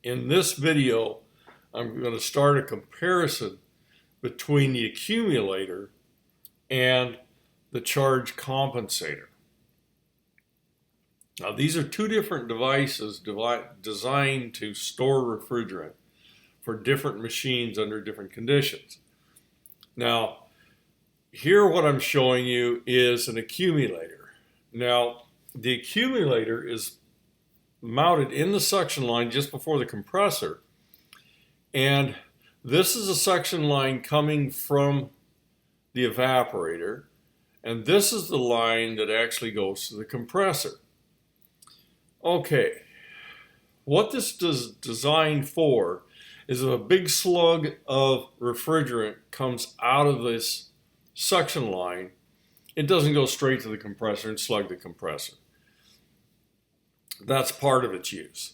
In this video, I'm going to start a comparison between the accumulator and the charge compensator. Now, these are two different devices designed to store refrigerant for different machines under different conditions. Now, here what I'm showing you is an accumulator. Now, the accumulator is mounted in the suction line just before the compressor, and this is a suction line coming from the evaporator, and this is the line that actually goes to the compressor. Okay, what this is designed for is if a big slug of refrigerant comes out of this suction line, it doesn't go straight to the compressor and slug the compressor. That's part of its use.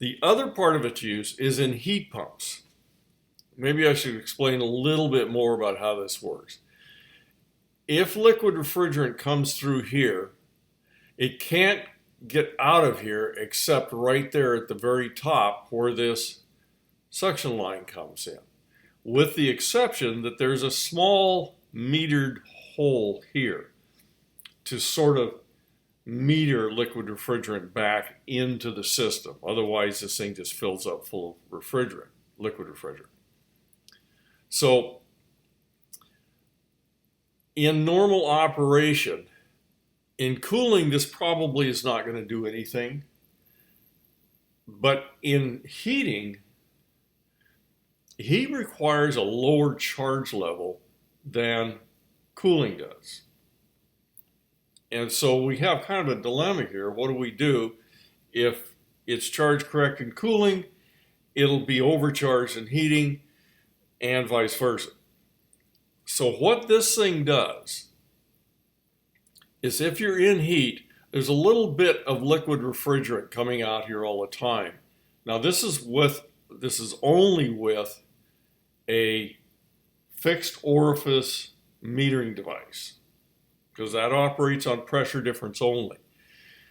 The other part of its use is in heat pumps. Maybe I should explain a little bit more about how this works. If liquid refrigerant comes through here, it can't get out of here except right there at the very top where this suction line comes in, with the exception that there's a small metered hole here to sort of meter liquid refrigerant back into the system. Otherwise, this thing just fills up full of refrigerant, liquid refrigerant. So, in normal operation, in cooling, this probably is not going to do anything. But in heating, heat requires a lower charge level than cooling does. And so we have kind of a dilemma here. What do we do? If it's charge correct in cooling, it'll be overcharged in heating, and vice versa. So what this thing does is if you're in heat, there's a little bit of liquid refrigerant coming out here all the time. Now this is only with a fixed orifice metering device, because that operates on pressure difference only.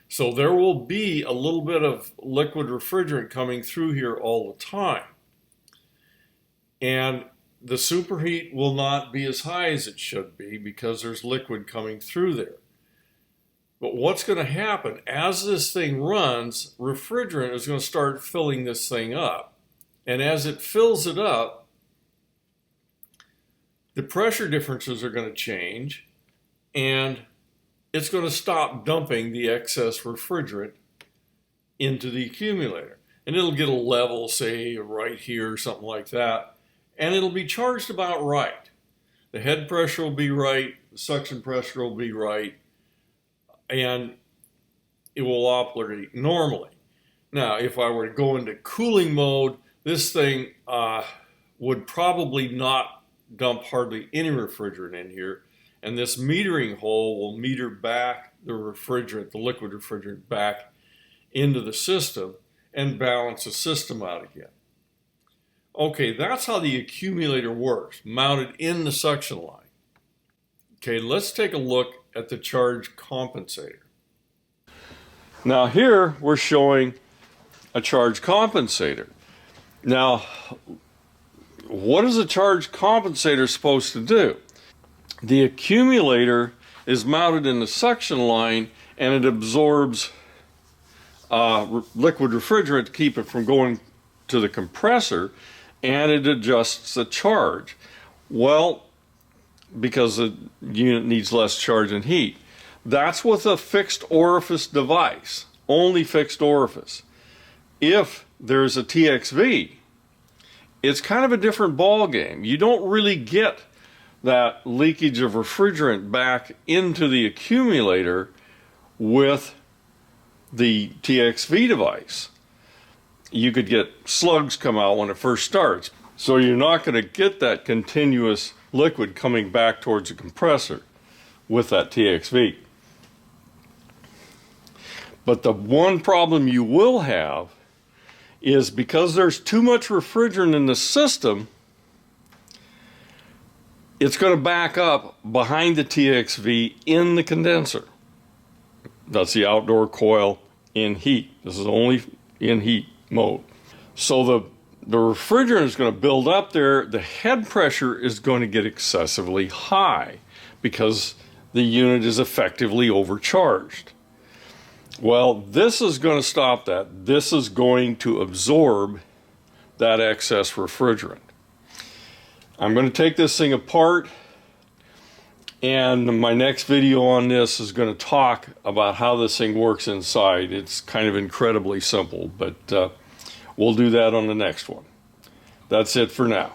So there will be a little bit of liquid refrigerant coming through here all the time. And the superheat will not be as high as it should be because there's liquid coming through there. But what's going to happen, as this thing runs, refrigerant is going to start filling this thing up. And as it fills it up, the pressure differences are going to change, and it's going to stop dumping the excess refrigerant into the accumulator. And it'll get a level, say, right here or something like that, and it'll be charged about right. The head pressure will be right, the suction pressure will be right, and it will operate normally. Now, if I were to go into cooling mode, this thing would probably not dump hardly any refrigerant in here, and this metering hole will meter back the refrigerant, the liquid refrigerant, back into the system and balance the system out again. Okay, that's how the accumulator works, mounted in the suction line. Okay, let's take a look at the charge compensator. Now here we're showing a charge compensator. Now, what is a charge compensator supposed to do? The accumulator is mounted in the suction line, and it absorbs liquid refrigerant to keep it from going to the compressor, and it adjusts the charge. Well, because the unit needs less charge and heat. That's with a fixed orifice device, only fixed orifice. If there's a TXV, it's kind of a different ball game. You don't really get that leakage of refrigerant back into the accumulator with the TXV device. You could get slugs come out when it first starts. So you're not going to get that continuous liquid coming back towards the compressor with that TXV. But the one problem you will have is because there's too much refrigerant in the system, it's going to back up behind the TXV in the condenser. That's the outdoor coil in heat. This is only in heat. mode. So the refrigerant is going to build up there. The head pressure is going to get excessively high because the unit is effectively overcharged. Well, this is going to stop that. This is going to absorb that excess refrigerant. I'm going to take this thing apart, and my next video on this is going to talk about how this thing works inside. It's kind of incredibly simple, but we'll do that on the next one. That's it for now.